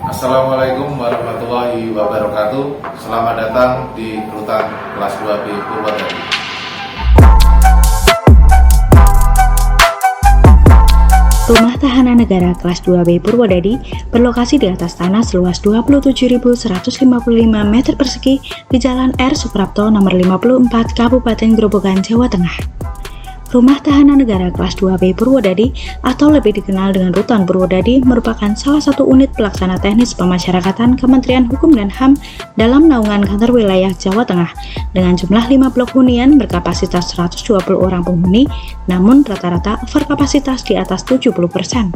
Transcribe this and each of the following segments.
Assalamualaikum warahmatullahi wabarakatuh. Selamat datang di Rutan Kelas 2B Purwodadi. Rumah Tahanan Negara Kelas 2B Purwodadi berlokasi di atas tanah seluas 27.155 meter persegi di Jalan R. Suprapto nomor 54, Kabupaten Grobogan, Jawa Tengah. Rumah Tahanan Negara Kelas 2B Purwodadi atau lebih dikenal dengan Rutan Purwodadi merupakan salah satu unit pelaksana teknis pemasyarakatan Kementerian Hukum dan HAM dalam naungan kantor wilayah Jawa Tengah dengan jumlah 5 blok hunian berkapasitas 120 orang penghuni, namun rata-rata overkapasitas di atas 70%.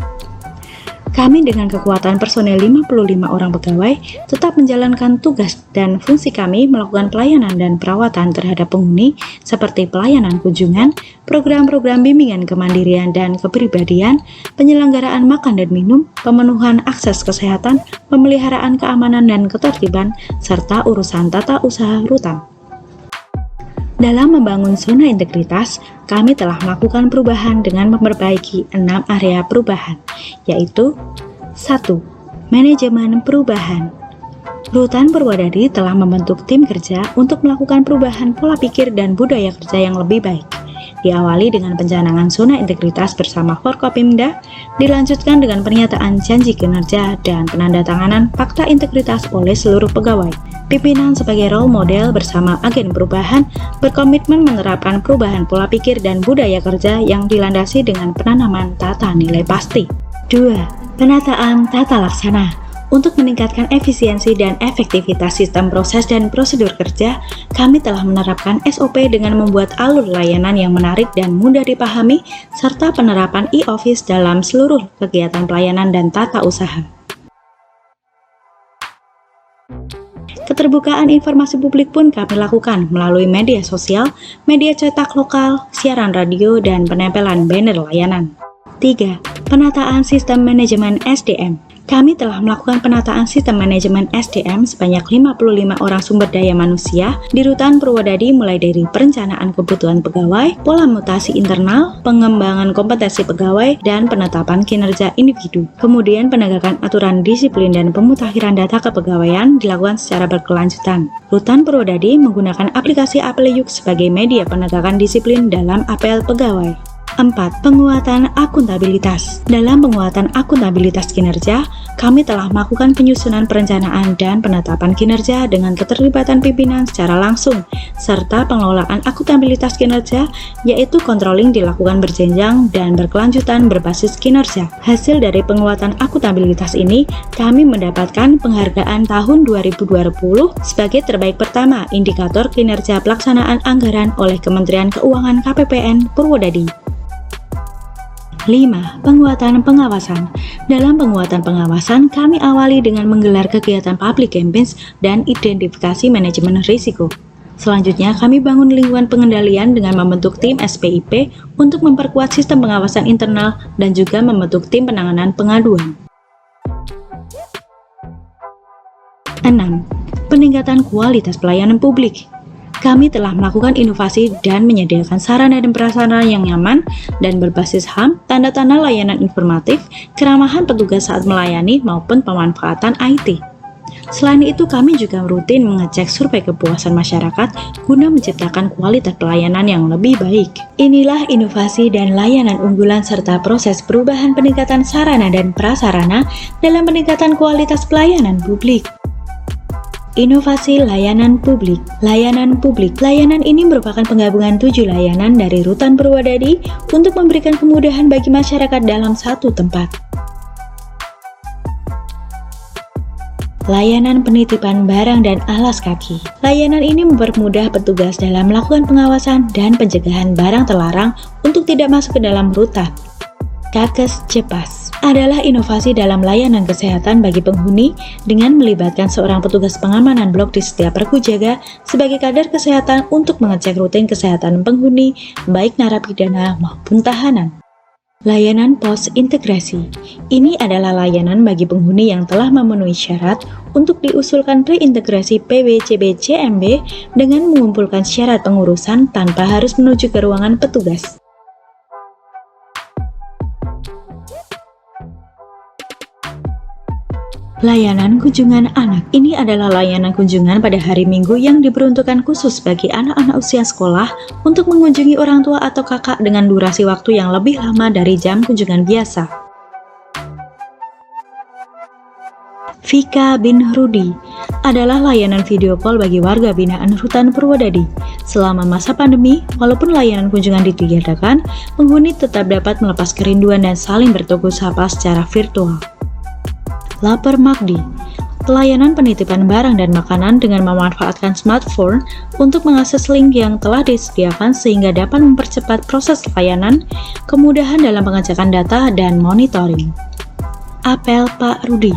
Kami dengan kekuatan personel 55 orang pegawai tetap menjalankan tugas dan fungsi kami melakukan pelayanan dan perawatan terhadap penghuni seperti pelayanan kunjungan, program-program bimbingan kemandirian dan kepribadian, penyelenggaraan makan dan minum, pemenuhan akses kesehatan, pemeliharaan keamanan dan ketertiban, serta urusan tata usaha rutan. Dalam membangun zona integritas, kami telah melakukan perubahan dengan memperbaiki 6 area perubahan, yaitu 1. Manajemen perubahan. Rutan Purwodadi telah membentuk tim kerja untuk melakukan perubahan pola pikir dan budaya kerja yang lebih baik. Diawali dengan pencanangan zona integritas bersama Forkopimda, dilanjutkan dengan pernyataan janji kinerja dan penandatanganan fakta integritas oleh seluruh pegawai. Pimpinan sebagai role model bersama agen perubahan berkomitmen menerapkan perubahan pola pikir dan budaya kerja yang dilandasi dengan penanaman tata nilai pasti. 2. Penataan tata laksana. Untuk meningkatkan efisiensi dan efektivitas sistem proses dan prosedur kerja, kami telah menerapkan SOP dengan membuat alur layanan yang menarik dan mudah dipahami, serta penerapan e-office dalam seluruh kegiatan pelayanan dan tata usaha. Keterbukaan informasi publik pun kami lakukan melalui media sosial, media cetak lokal, siaran radio, dan penempelan banner layanan. 3. Penataan sistem manajemen SDM. Kami telah melakukan penataan sistem manajemen SDM sebanyak 55 orang sumber daya manusia di Rutan Purwodadi, mulai dari perencanaan kebutuhan pegawai, pola mutasi internal, pengembangan kompetensi pegawai, dan penetapan kinerja individu. Kemudian penegakan aturan disiplin dan pemutakhiran data kepegawaian dilakukan secara berkelanjutan. Rutan Purwodadi menggunakan aplikasi Apeliyuk sebagai media penegakan disiplin dalam apel pegawai. 4. Penguatan akuntabilitas. Dalam penguatan akuntabilitas kinerja, kami telah melakukan penyusunan perencanaan dan penetapan kinerja dengan keterlibatan pimpinan secara langsung, serta pengelolaan akuntabilitas kinerja, yaitu controlling dilakukan berjenjang dan berkelanjutan berbasis kinerja. Hasil dari penguatan akuntabilitas ini, kami mendapatkan penghargaan tahun 2020 sebagai terbaik pertama indikator kinerja pelaksanaan anggaran oleh Kementerian Keuangan KPPN Purwodadi. 5. Penguatan pengawasan. Dalam penguatan pengawasan, kami awali dengan menggelar kegiatan public campaigns dan identifikasi manajemen risiko. Selanjutnya, kami bangun lingkungan pengendalian dengan membentuk tim SPIP untuk memperkuat sistem pengawasan internal dan juga membentuk tim penanganan pengaduan. 6. Peningkatan kualitas pelayanan publik. Kami telah melakukan inovasi dan menyediakan sarana dan prasarana yang nyaman dan berbasis HAM, tanda-tanda layanan informatif, keramahan petugas saat melayani, maupun pemanfaatan IT. Selain itu, kami juga rutin mengecek survei kepuasan masyarakat guna menciptakan kualitas pelayanan yang lebih baik. Inilah inovasi dan layanan unggulan serta proses perubahan peningkatan sarana dan prasarana dalam peningkatan kualitas pelayanan publik. Inovasi layanan publik. Layanan publik. Layanan ini merupakan penggabungan 7 layanan dari Rutan Purwodadi untuk memberikan kemudahan bagi masyarakat dalam satu tempat. Layanan penitipan barang dan alas kaki. Layanan ini mempermudah petugas dalam melakukan pengawasan dan pencegahan barang terlarang untuk tidak masuk ke dalam rutan. Kakes Cepas adalah inovasi dalam layanan kesehatan bagi penghuni dengan melibatkan seorang petugas pengamanan blok di setiap regu jaga sebagai kadar kesehatan untuk mengecek rutin kesehatan penghuni, baik narapidana maupun tahanan. Layanan pos integrasi. Ini adalah layanan bagi penghuni yang telah memenuhi syarat untuk diusulkan reintegrasi PBCB-CMB dengan mengumpulkan syarat pengurusan tanpa harus menuju ke ruangan petugas. Layanan kunjungan anak ini adalah layanan kunjungan pada hari Minggu yang diperuntukkan khusus bagi anak-anak usia sekolah untuk mengunjungi orang tua atau kakak dengan durasi waktu yang lebih lama dari jam kunjungan biasa. Vika bin Rudi adalah layanan video call bagi warga binaan Rutan Purwodadi. Selama masa pandemi, walaupun layanan kunjungan ditiadakan, penghuni tetap dapat melepas kerinduan dan saling bertegur sapa secara virtual. Lapar Magdi, pelayanan penitipan barang dan makanan dengan memanfaatkan smartphone untuk mengakses link yang telah disediakan sehingga dapat mempercepat proses layanan, kemudahan dalam pengecekan data, dan monitoring. Apel Pak Rudi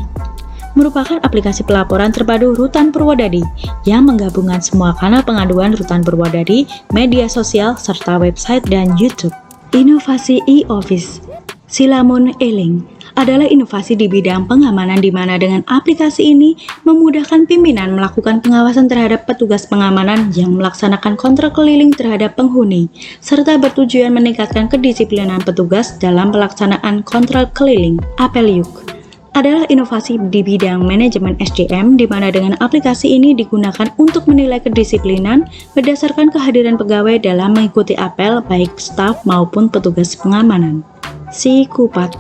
merupakan aplikasi pelaporan terpadu Rutan Purwodadi yang menggabungkan semua kanal pengaduan Rutan Purwodadi, media sosial, serta website dan YouTube. Inovasi e-office Silamun Eling adalah inovasi di bidang pengamanan di mana dengan aplikasi ini memudahkan pimpinan melakukan pengawasan terhadap petugas pengamanan yang melaksanakan kontrol keliling terhadap penghuni, serta bertujuan meningkatkan kedisiplinan petugas dalam pelaksanaan kontrol keliling. Apeliuk adalah inovasi di bidang manajemen SDM di mana dengan aplikasi ini digunakan untuk menilai kedisiplinan berdasarkan kehadiran pegawai dalam mengikuti apel baik staf maupun petugas pengamanan. Si Kupat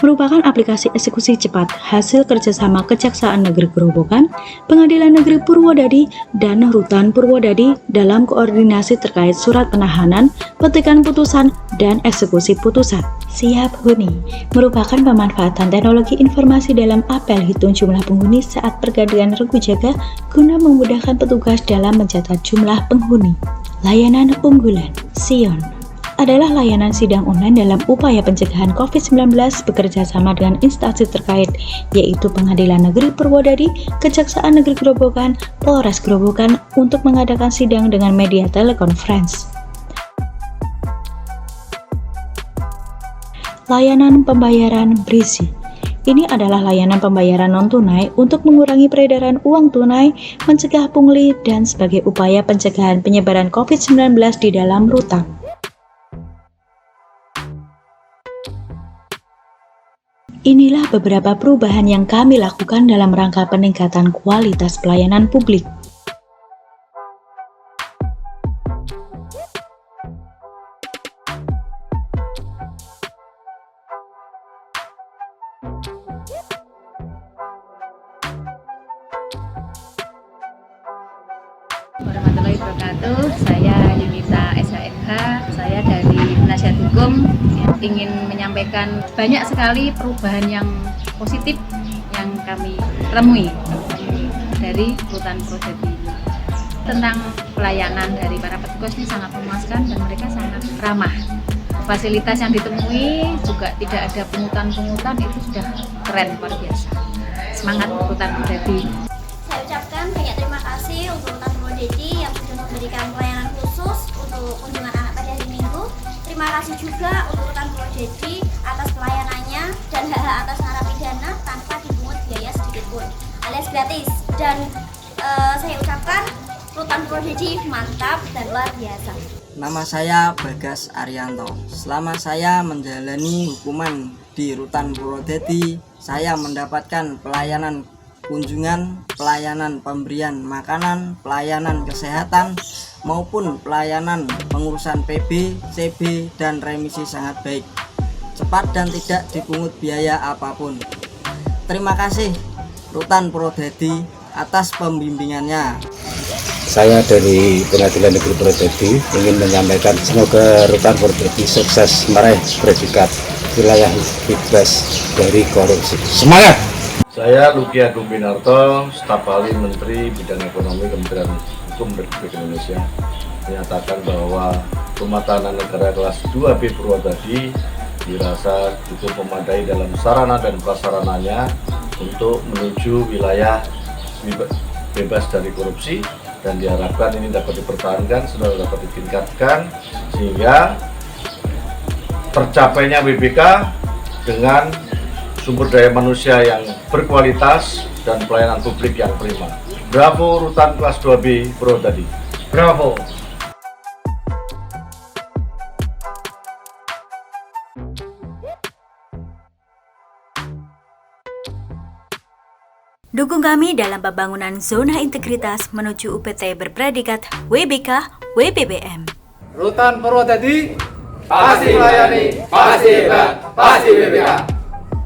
merupakan aplikasi eksekusi cepat hasil kerjasama Kejaksaan Negeri Grobogan, Pengadilan Negeri Purwodadi, dan Rutan Purwodadi dalam koordinasi terkait surat penahanan, petikan putusan, dan eksekusi putusan. Siap Huni merupakan pemanfaatan teknologi informasi dalam apel hitung jumlah penghuni saat pergantian regu jaga guna memudahkan petugas dalam mencatat jumlah penghuni. Layanan unggulan Sion adalah layanan sidang online dalam upaya pencegahan COVID-19 bekerja sama dengan instansi terkait, yaitu Pengadilan Negeri Purwodadi, Kejaksaan Negeri Grobogan, Polres Grobogan untuk mengadakan sidang dengan media telekonferensi. Layanan pembayaran Brizi. Ini adalah layanan pembayaran non-tunai untuk mengurangi peredaran uang tunai, mencegah pungli, dan sebagai upaya pencegahan penyebaran COVID-19 di dalam rutan. Inilah beberapa perubahan yang kami lakukan dalam rangka peningkatan kualitas pelayanan publik. Warahmatullahi wabarakatuh. Saya Yunita SHMH. Saya dari penasihat hukum ingin menyampaikan banyak sekali perubahan yang positif yang kami temui dari Rutan Purwodadi. Tentang pelayanan dari para petugas ini sangat memuaskan dan mereka sangat ramah. Fasilitas yang ditemui juga tidak ada pungutan-pungutan, itu sudah keren, luar biasa. Semangat Rutan Purwodadi. Saya ucapkan banyak terima kasih untuk Rutan Purwodadi yang sudah memberikan pelayanan khusus untuk kunjungan anak pada hari Minggu. Terima kasih juga untuk Rutan Purwodadi atas pelayanannya dan hak-hak atas narapidana tanpa dipungut biaya sedikitpun, alias gratis. Dan saya ucapkan Rutan Purwodadi mantap dan luar biasa. Nama saya Bagas Arianto. Selama saya menjalani hukuman di Rutan Purwodadi, saya mendapatkan pelayanan kunjungan, pelayanan pemberian makanan, pelayanan kesehatan, maupun pelayanan pengurusan PB, CB, dan remisi sangat baik, cepat dan tidak dipungut biaya apapun. Terima kasih Rutan Purwodadi atas pembimbingannya. Saya dari Pengadilan Negeri Purwodadi ingin menyampaikan semoga Rutan Purwodadi sukses meraih predikat wilayah bebas dari korupsi. Semangat! Saya Luki Agung Pinarto, staf ahli Menteri Bidang Ekonomi Kementerian Hukum Republik Indonesia, menyatakan bahwa Rumah Tahanan Negara kelas 2B Purwodadi dirasa cukup memadai dalam sarana dan prasarananya untuk menuju wilayah bebas dari korupsi, dan diharapkan ini dapat dipertahankan, sudah dapat ditingkatkan sehingga tercapainya WBK dengan sumber daya manusia yang berkualitas dan pelayanan publik yang prima. Bravo Rutan kelas 2B Purwodadi. Bravo. Dukung kami dalam pembangunan zona integritas menuju UPT berpredikat WBK WBBM. Rutan Purwodadi pasti melayani, pasti hebat, pasti BPK.